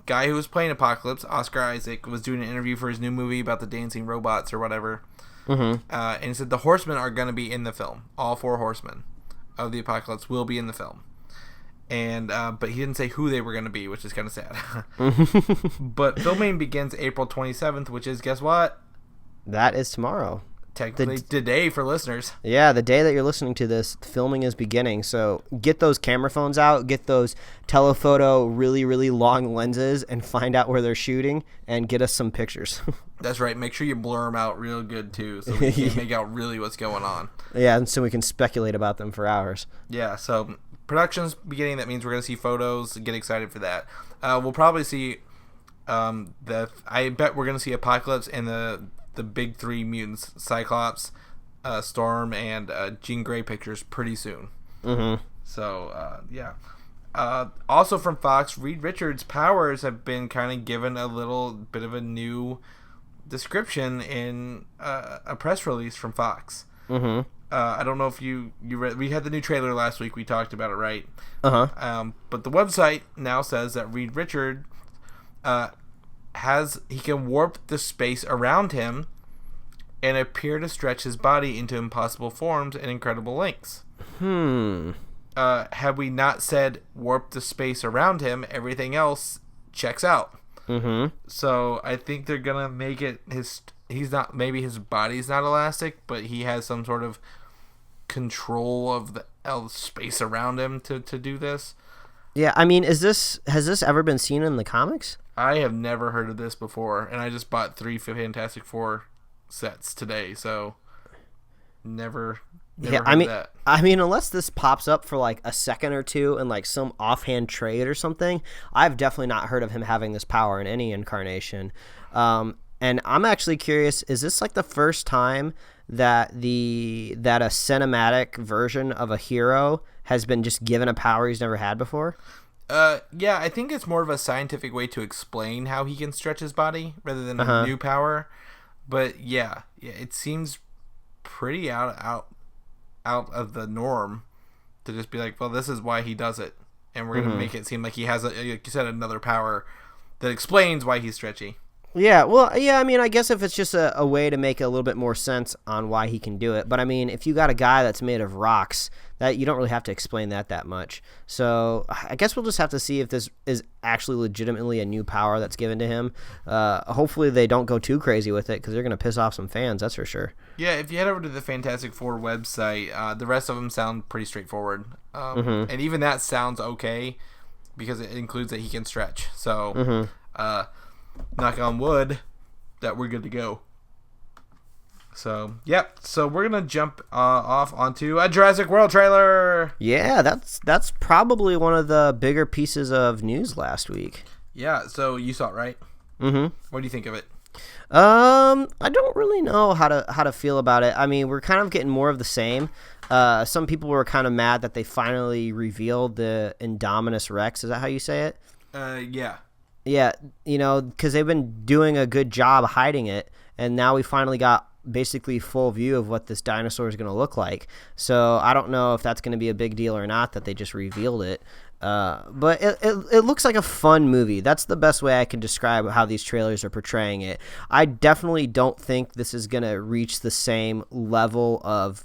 guy who was playing Apocalypse, Oscar Isaac, was doing an interview for his new movie about the dancing robots or whatever. And he said the Horsemen are going to be in the film. All 4 Horsemen of the Apocalypse will be in the film. And but he didn't say who they were going to be, which is kind of sad. But filming begins April 27th, which is, guess what? That is tomorrow. Technically today for listeners. Yeah, the day that you're listening to this, filming is beginning. So get those camera phones out, get those telephoto really, really long lenses, and find out where they're shooting, and get us some pictures. That's right. Make sure you blur them out real good, too, so we can make out really what's going on. Yeah, and so we can speculate about them for hours. Yeah, so production's beginning. That means we're going to see photos. Get excited for that. We'll probably see I bet we're going to see Apocalypse and the big 3 mutants, Cyclops, Storm, and Jean Grey pictures pretty soon. Mm-hmm. So, yeah. Also from Fox, Reed Richards' powers have been kind of given a little bit of a new description in a press release from Fox. Mm-hmm. I don't know if you read. We had the new trailer last week. We talked about it, right? Uh-huh. But the website now says that Reed Richards he can warp the space around him and appear to stretch his body into impossible forms and incredible lengths. Had we not said warp the space around him, everything else checks out. Mm-hmm. So I think they're gonna make it maybe his body's not elastic, but he has some sort of control of the space around him to do this. Yeah, I mean, has this ever been seen in the comics? I have never heard of this before, and I just bought 3 Fantastic Four sets today, so never heard of that. I mean, unless this pops up for like a second or two in like some offhand trade or something, I've definitely not heard of him having this power in any incarnation. And I'm actually curious, is this like the first time that a cinematic version of a hero has been just given a power he's never had before? Yeah, I think it's more of a scientific way to explain how he can stretch his body rather than a new power. But yeah, it seems pretty out of the norm to just be like, well, this is why he does it, and we're gonna make it seem like he has, like you said, another power that explains why he's stretchy. Yeah, well, yeah, I mean, I guess if it's just a way to make a little bit more sense on why he can do it. But, I mean, if you got a guy that's made of rocks, that you don't really have to explain that much. So I guess we'll just have to see if this is actually legitimately a new power that's given to him. Hopefully they don't go too crazy with it because they're going to piss off some fans, that's for sure. Yeah, if you head over to the Fantastic Four website, the rest of them sound pretty straightforward. And even that sounds okay because it includes that he can stretch. So, knock on wood that we're good to go. So, yep. So we're gonna jump off onto a Jurassic World trailer. Yeah, that's probably one of the bigger pieces of news last week. Yeah. So you saw it, right? Mm-hmm. What do you think of it? I don't really know how to feel about it. I mean, we're kind of getting more of the same. Some people were kind of mad that they finally revealed the Indominus Rex. Is that how you say it? Yeah. Yeah, because they've been doing a good job hiding it, and now we finally got basically full view of what this dinosaur is going to look like. So I don't know if that's going to be a big deal or not that they just revealed it. But it looks like a fun movie. That's the best way I can describe how these trailers are portraying it. I definitely don't think this is going to reach the same level of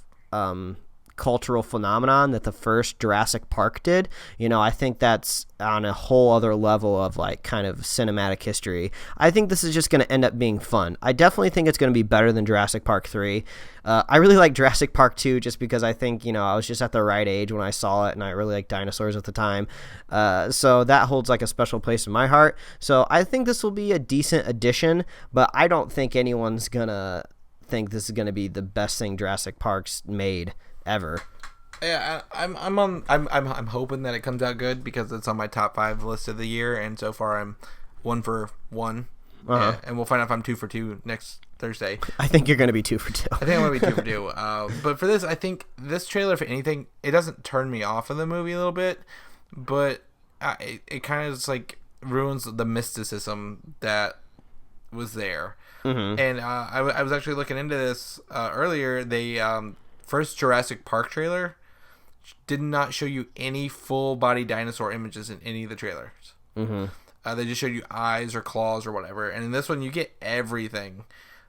cultural phenomenon that the first Jurassic Park did. I think that's on a whole other level of like kind of cinematic history. I think this is just going to end up being fun. I definitely think it's going to be better than Jurassic Park 3. I really like Jurassic Park 2 just because I think, I was just at the right age when I saw it and I really liked dinosaurs at the time. So that holds like a special place in my heart. So I think this will be a decent addition, but I don't think anyone's going to think this is going to be the best thing Jurassic Park's made ever. Yeah, I'm hoping that it comes out good because it's on my top 5 list of the year, and so far I'm 1 for 1. Uh-huh. And we'll find out if I'm 2 for 2 next Thursday. I think you're going to be 2 for 2. I think I'm going to be 2 for 2. But for this, I think this trailer, if anything, it doesn't turn me off of the movie a little bit, but it kind of just like ruins the mysticism that was there. Mm-hmm. And I was actually looking into this earlier. They first Jurassic Park trailer did not show you any full body dinosaur images in any of the trailers. Mm-hmm. They just showed you eyes or claws or whatever. And in this one, you get everything.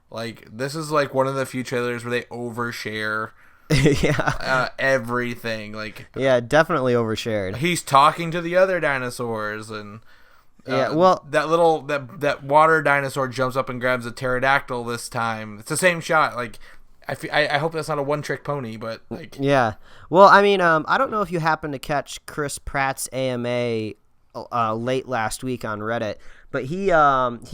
Like, this is like one of the few trailers where they overshare yeah. Everything. Like, yeah, definitely overshared. He's talking to the other dinosaurs, and yeah, well, that water dinosaur jumps up and grabs a pterodactyl this time. It's the same shot. Like, I hope that's not a one-trick pony, but like, yeah. Well, I mean, I don't know if you happened to catch Chris Pratt's AMA late last week on Reddit, but he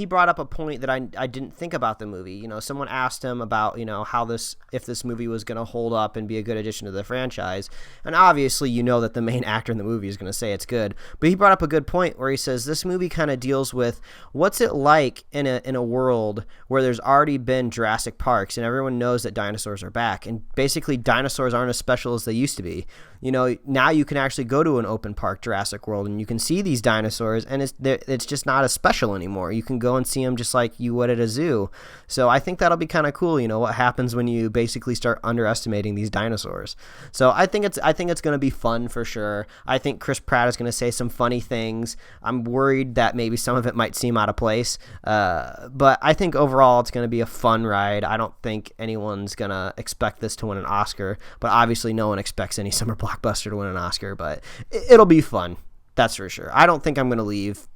brought up a point that I didn't think about the movie. Someone asked him about how if this movie was going to hold up and be a good addition to the franchise, and obviously that the main actor in the movie is going to say it's good. But he brought up a good point where he says this movie kind of deals with what's it like in a world where there's already been Jurassic Parks and everyone knows that dinosaurs are back, and basically dinosaurs aren't as special as they used to be. Now you can actually go to an open park Jurassic World and you can see these dinosaurs, and it's just not as special anymore. You can go and see them just like you would at a zoo. So I think that'll be kind of cool. What happens when you basically start underestimating these dinosaurs. So I think it's going to be fun for sure. I think Chris Pratt is going to say some funny things. I'm worried that maybe some of it might seem out of place, but I think overall it's going to be a fun ride. I don't think anyone's going to expect this to win an Oscar, but obviously no one expects any summer blockbuster to win an Oscar, but it'll be fun. That's for sure. I don't think I'm going to leave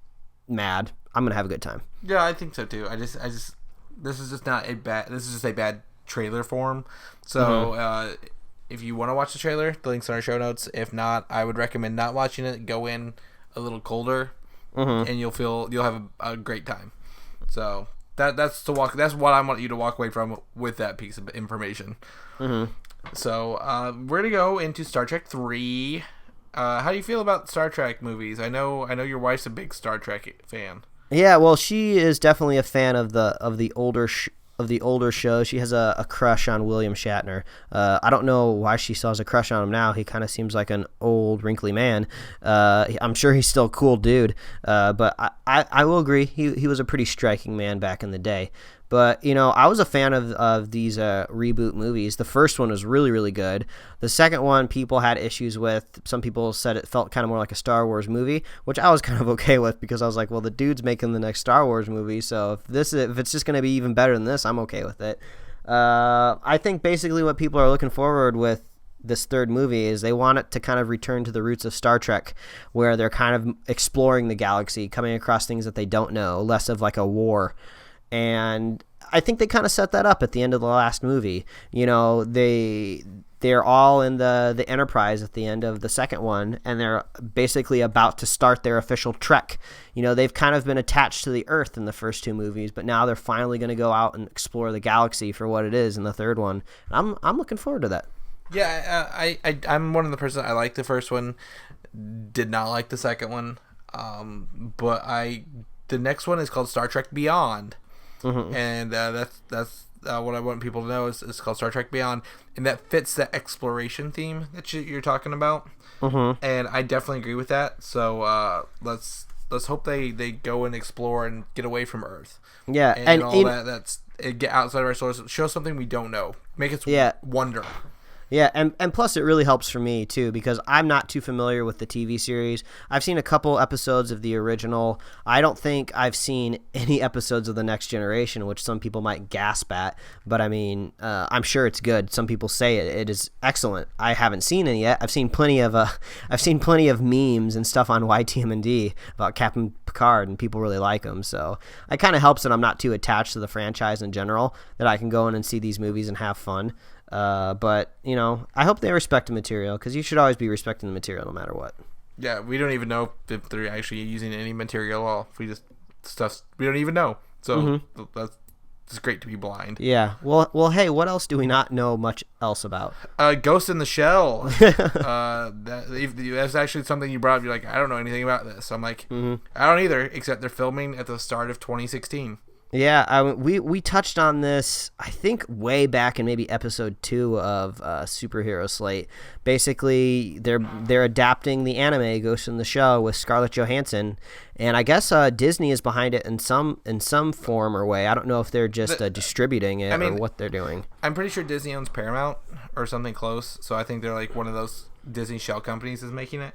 mad. I'm going to have a good time. Yeah, I think so too. This is just a bad trailer form. So, if you want to watch the trailer, the link's in our show notes. If not, I would recommend not watching it. Go in a little colder, and you'll have a great time. So that's what I want you to walk away from with that piece of information. Mm-hmm. So we're gonna go into Star Trek 3. How do you feel about Star Trek movies? I know your wife's a big Star Trek fan. Yeah, well, she is definitely a fan of the older show. She has a crush on William Shatner. I don't know why she still has a crush on him now. He kind of seems like an old, wrinkly man. I'm sure he's still a cool dude. But I will agree. He was a pretty striking man back in the day. But, I was a fan of these reboot movies. The first one was really, really good. The second one, people had issues with. Some people said it felt kind of more like a Star Wars movie, which I was kind of okay with because I was like, well, the dude's making the next Star Wars movie, so if it's just going to be even better than this, I'm okay with it. I think basically what people are looking forward with this third movie is they want it to kind of return to the roots of Star Trek, where they're kind of exploring the galaxy, coming across things that they don't know, less of like a war. And I think they kind of set that up at the end of the last movie. They they're all in the Enterprise at the end of the second one, and they're basically about to start their official trek. They've kind of been attached to the Earth in the first two movies, but now they're finally going to go out and explore the galaxy for what it is in the third one. I'm looking forward to that. Yeah, I'm one of the person. I like the first one, did not like the second one, but the next one is called Star Trek Beyond, and that's what I want people to know is called Star Trek Beyond, and that fits the exploration theme that you're talking about, and I definitely agree with that. So let's hope they go and explore and get away from Earth. Yeah, and all that's get outside of our source, show something we don't know, make us wonder. Yeah, and plus it really helps for me, too, because I'm not too familiar with the TV series. I've seen a couple episodes of the original. I don't think I've seen any episodes of The Next Generation, which some people might gasp at. But, I mean, I'm sure it's good. Some people say it is excellent. I haven't seen it yet. I've seen plenty of memes and stuff on YTMND about Captain Picard, and people really like them. So it kind of helps that I'm not too attached to the franchise in general, that I can go in and see these movies and have fun. But I hope they respect the material, because you should always be respecting the material no matter what. Yeah, we don't even know if they're actually using any material at all. We don't even know. So it's great to be blind. Yeah. Well, hey, what else do we not know much else about? Ghost in the Shell. That's actually something you brought up. You're like, I don't know anything about this. I'm like, I don't either, except they're filming at the start of 2016. Yeah, we touched on this, I think, way back in maybe episode 2 of Superhero Slate. Basically, they're adapting the anime Ghost in the Shell with Scarlett Johansson, and I guess Disney is behind it in some form or way. I don't know if they're just distributing it or what they're doing. I'm pretty sure Disney owns Paramount or something close, so I think they're like one of those Disney shell companies is making it.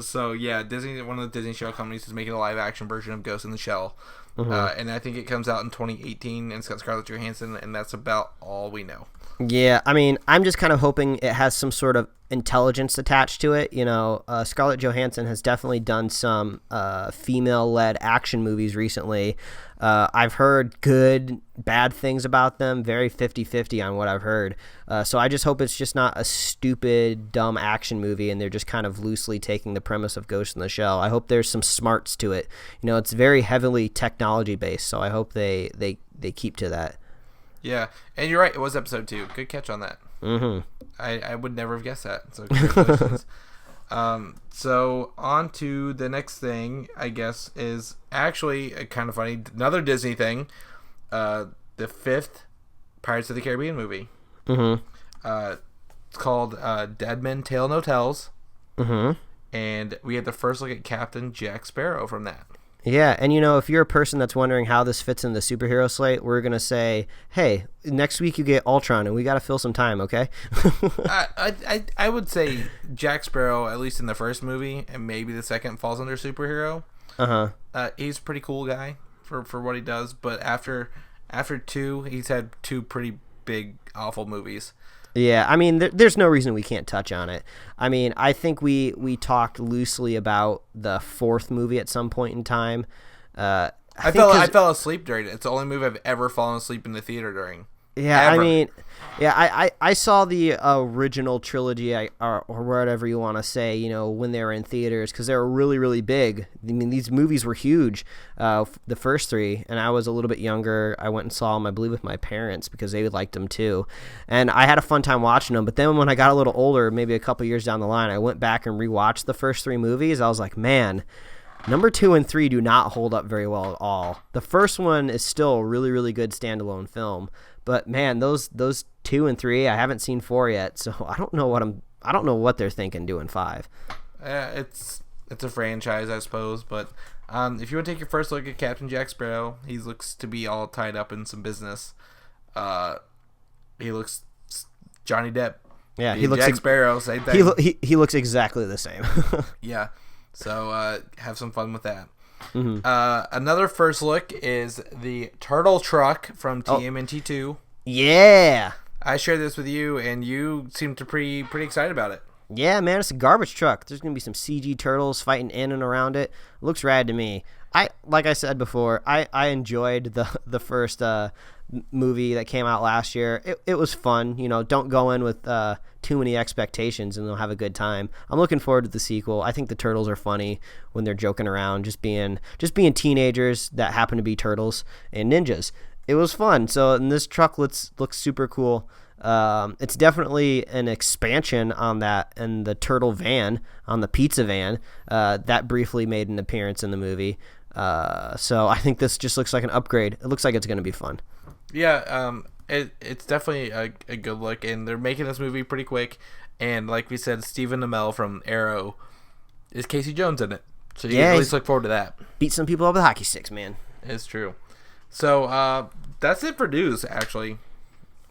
So yeah, one of the Disney shell companies is making a live action version of Ghost in the Shell. And I think it comes out in 2018, and it's got Scarlett Johansson, and that's about all we know. Yeah, I mean, I'm just kind of hoping it has some sort of intelligence attached to it. Scarlett Johansson has definitely done some female-led action movies recently. I've heard good, bad things about them, very 50-50 on what I've heard. So I just hope it's just not a stupid, dumb action movie, and they're just kind of loosely taking the premise of Ghost in the Shell. I hope there's some smarts to it. It's very heavily technology-based, so I hope they keep to that. Yeah, and you're right, it was episode 2. Good catch on that. I would never have guessed that, so congratulations. So on to the next thing, I guess, is actually kind of funny. Another Disney thing, the 5th Pirates of the Caribbean movie. It's called Dead Men Tell No Tales. And we had the first look at Captain Jack Sparrow from that. Yeah, and if you're a person that's wondering how this fits in the Superhero Slate, we're going to say, hey, next week you get Ultron, and we got to fill some time, okay? I would say Jack Sparrow, at least in the first movie, and maybe the second, falls under superhero. He's a pretty cool guy for what he does, but after 2, he's had 2 pretty big, awful movies. Yeah, I mean, there's no reason we can't touch on it. I mean, I think we talked loosely about the 4th movie at some point in time. I fell asleep during it. It's the only movie I've ever fallen asleep in the theater during. Yeah, ever. I mean, yeah, I saw the original trilogy, or whatever you want to say, when they were in theaters, because they were really, really big. I mean, these movies were huge, the first 3, and I was a little bit younger. I went and saw them, I believe, with my parents, because they liked them too. And I had a fun time watching them, but then when I got a little older, maybe a couple years down the line, I went back and rewatched the first 3 movies. I was like, man, number 2 and 3 do not hold up very well at all. The first one is still a really, really good standalone film. But man, those 2 and 3, I haven't seen 4 yet, so I don't know what they're thinking doing 5. It's a franchise, I suppose. But if you want to take your first look at Captain Jack Sparrow, he looks to be all tied up in some business. He looks Johnny Depp. Yeah, he looks Jack Sparrow. Same thing. He looks exactly the same. Yeah, so have some fun with that. Another first look is the Turtle Truck from TMNT 2. Yeah, I shared this with you, and you seemed to pretty excited about it. Yeah, man, it's a garbage truck. There's gonna be some CG turtles fighting in and around it. It looks rad to me. Like I said before, I enjoyed the first movie that came out last year. It was fun. Don't go in with too many expectations and they'll have a good time. I'm looking forward to the sequel. I think the turtles are funny when they're joking around, just being teenagers that happen to be turtles and ninjas. It was fun. So, and this truck looks super cool. It's definitely an expansion on that, and the turtle van, on the pizza van, that briefly made an appearance in the movie. So I think this just looks like an upgrade. It looks like it's going to be fun. Yeah, it's definitely a good look, and they're making this movie pretty quick. And like we said, Stephen Amell from Arrow is Casey Jones in it, so you can at least look forward to that. Beat some people up with hockey sticks, man. It's true. So that's it for news, actually.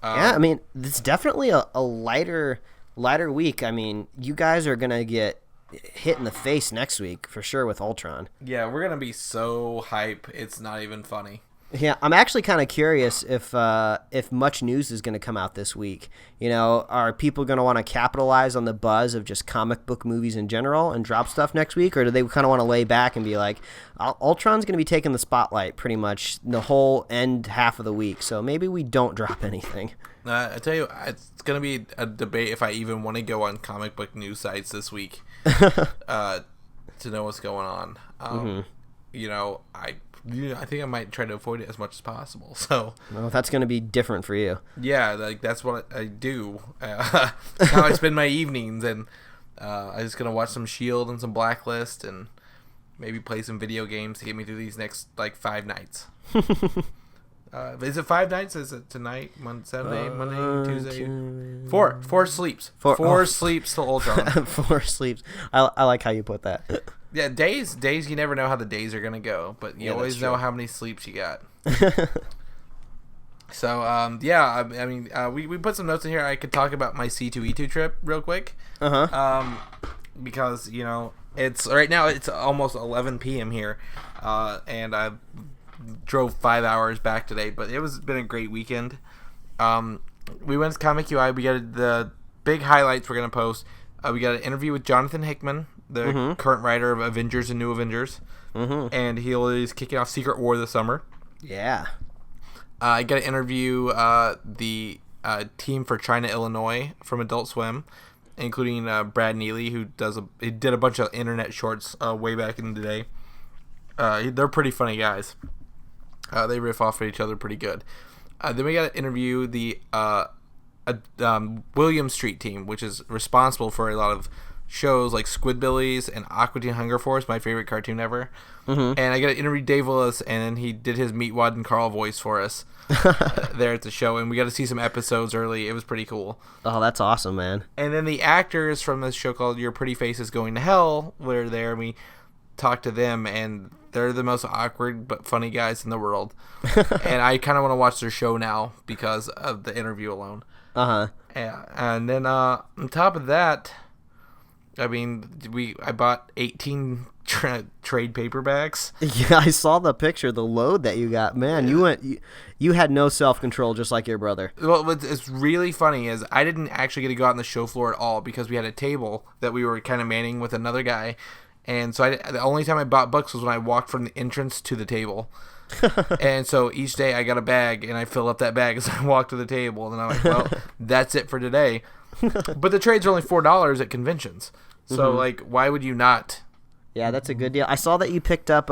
Yeah, I mean, it's definitely a lighter week. I mean, you guys are gonna get hit in the face next week for sure with Ultron. Yeah, we're gonna be so hype. It's not even funny. Yeah, I'm actually kind of curious if much news is going to come out this week. Are people going to want to capitalize on the buzz of just comic book movies in general and drop stuff next week, or do they kind of want to lay back and be like, Ultron's going to be taking the spotlight pretty much the whole end half of the week, so maybe we don't drop anything. I tell you, it's going to be a debate if I even want to go on comic book news sites this week to know what's going on. I think I might try to avoid it as much as possible. So, well, that's going to be different for you. Yeah, that's what I do. That's how I spend my evenings, and I'm just gonna watch some Shield and some Blacklist, and maybe play some video games to get me through these next 5 nights. Is it 5 nights? Is it tonight, Saturday, Monday, Tuesday? Four sleeps. Four sleeps till Ultron. 4 sleeps. I like how you put that. Yeah, days. You never know how the days are gonna go, but you always know how many sleeps you got. So, I mean, we put some notes in here. I could talk about my C2E2 trip real quick. Because it's right now it's almost 11 p.m. here, and I drove 5 hours back today, but been a great weekend. We went to Comic UI. We got the big highlights we're gonna post. We got an interview with Jonathan Hickman, the current writer of Avengers and New Avengers, and he is kicking off Secret War this summer. Yeah. I got to interview the team for China, Illinois from Adult Swim, including Brad Neely, who did a bunch of internet shorts way back in the day. They're pretty funny guys. They riff off of each other pretty good. Then we got to interview the William Street team, which is responsible for a lot of shows like Squidbillies and Aqua Teen Hunger Force, my favorite cartoon ever. And I got to interview Dave Willis, and then he did his Meatwad and Carl voice for us there at the show, and we got to see some episodes early. It was pretty cool. Oh, that's awesome, man. And then the actors from this show called Your Pretty Face is Going to Hell were there, and we talked to them, and they're the most awkward but funny guys in the world. And I kind of want to watch their show now because of the interview alone. And then on top of that, I mean, I bought 18 trade paperbacks. Yeah, I saw the picture, the load that you got. Man, you had no self-control, just like your brother. Well, what's really funny is I didn't actually get to go out on the show floor at all because we had a table that we were kind of manning with another guy. And so the only time I bought books was when I walked from the entrance to the table. And so each day I got a bag, and I fill up that bag as I walk to the table. And I'm like, well, that's it for today. But the trades are only $4 at conventions. So, why would you not? Yeah, that's a good deal. I saw that you picked up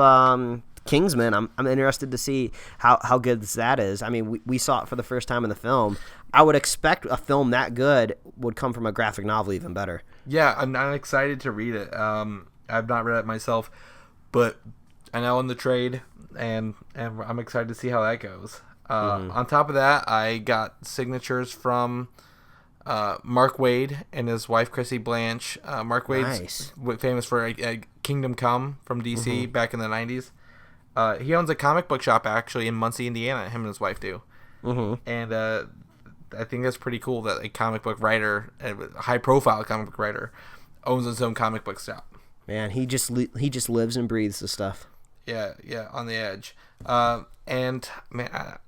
Kingsman. I'm interested to see how good that is. I mean, we saw it for the first time in the film. I would expect a film that good would come from a graphic novel even better. Yeah, I'm excited to read it. I've not read it myself, but I know in the trade, and I'm excited to see how that goes. On top of that, I got signatures from Mark Waid and his wife Chrissy Blanche. Mark Waid's famous for Kingdom Come from DC back in the 90s. He owns a comic book shop actually in Muncie, Indiana. Him and his wife do. And I think that's pretty cool that a comic book writer, a high-profile comic book writer, owns his own comic book shop. Man, he just lives and breathes the stuff. Yeah, on the edge. And man,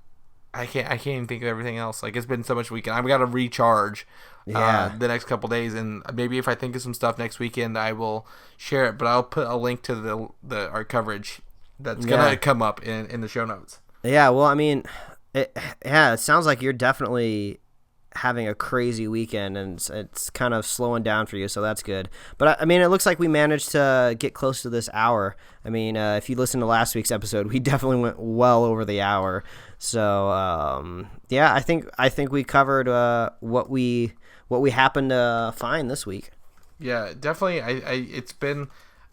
I can't even think of everything else. Like, it's been so much weekend. I've got to recharge the next couple days, and maybe if I think of some stuff next weekend, I will share it. But I'll put a link to our coverage that's gonna come up in the show notes. Yeah, well, I mean, it sounds like you're definitely having a crazy weekend, and it's kind of slowing down for you, so that's good. But I mean, it looks like we managed to get close to this hour. I mean, if you listen to last week's episode, we definitely went well over the hour. So yeah, I think we covered what we happened to find this week. Yeah, definitely. It's been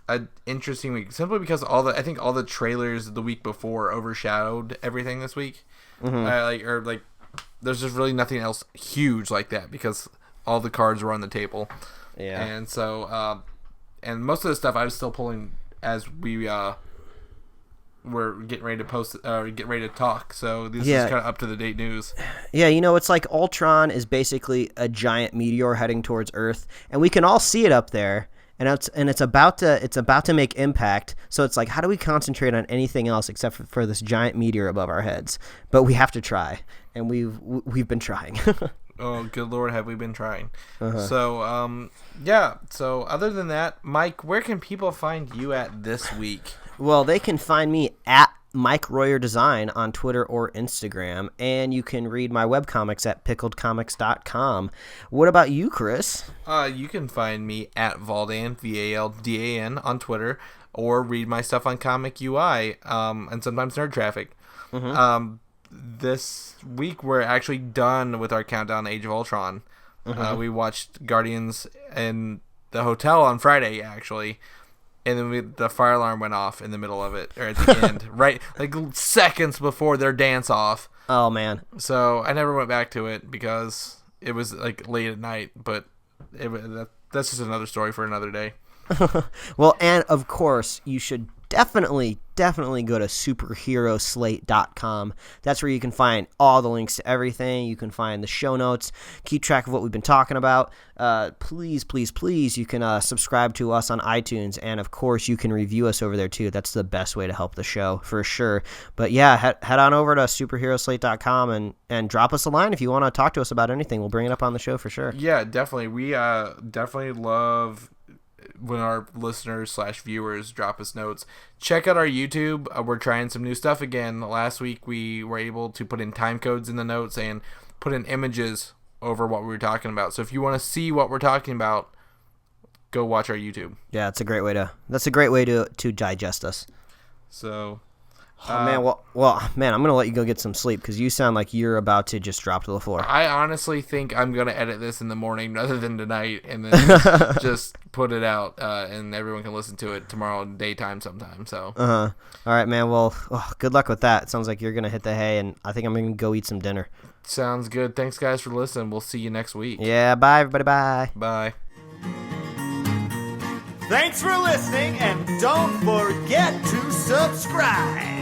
an interesting week simply because all the trailers the week before overshadowed everything this week. Mm-hmm. There's just really nothing else huge like that because all the cards were on the table. Yeah. And so, and most of the stuff I was still pulling as we were getting ready to get ready to talk. So this is kind of up to the date news. Yeah, it's like Ultron is basically a giant meteor heading towards Earth, and we can all see it up there. And it's about to make impact. So it's like, how do we concentrate on anything else except for this giant meteor above our heads? But we have to try, and we've been trying. Oh, good Lord, have we been trying? So So other than that, Mike, where can people find you at this week? Well, they can find me at Mike Royer Design on Twitter or Instagram, and you can read my webcomics at pickledcomics.com. What about you, Chris? You can find me at Valdan, VALDAN, on Twitter, or read my stuff on Comic UI, and sometimes Nerd Traffic. Mm-hmm. This week, we're actually done with our countdown to Age of Ultron. Mm-hmm. We watched Guardians in the hotel on Friday, actually. And then the fire alarm went off in the middle of it, or at the end, right, like seconds before their dance off. Oh man! So I never went back to it because it was like late at night. But that's just another story for another day. Well, and of course, you should definitely go to superheroslate.com. That's where you can find all the links to everything. You can find the show notes, keep track of what we've been talking about. Please, you can subscribe to us on iTunes, and of course, you can review us over there too. That's the best way to help the show for sure. But yeah, head on over to superheroslate.com and drop us a line if you want to talk to us about anything. We'll bring it up on the show for sure. Yeah, definitely. We definitely love when our listeners / viewers drop us notes. Check out our YouTube. We're trying some new stuff again. Last week we were able to put in time codes in the notes and put in images over what we were talking about. So if you want to see what we're talking about, go watch our YouTube. Yeah, that's a great way to digest us. So man, I'm gonna let you go get some sleep because you sound like you're about to just drop to the floor. I honestly think I'm gonna edit this in the morning rather than tonight, and then just put it out, and everyone can listen to it tomorrow daytime sometime. So. All right, man. Well, good luck with that. It sounds like you're gonna hit the hay, and I think I'm gonna go eat some dinner. Sounds good. Thanks, guys, for listening. We'll see you next week. Yeah. Bye, everybody. Bye. Bye. Thanks for listening, and don't forget to subscribe.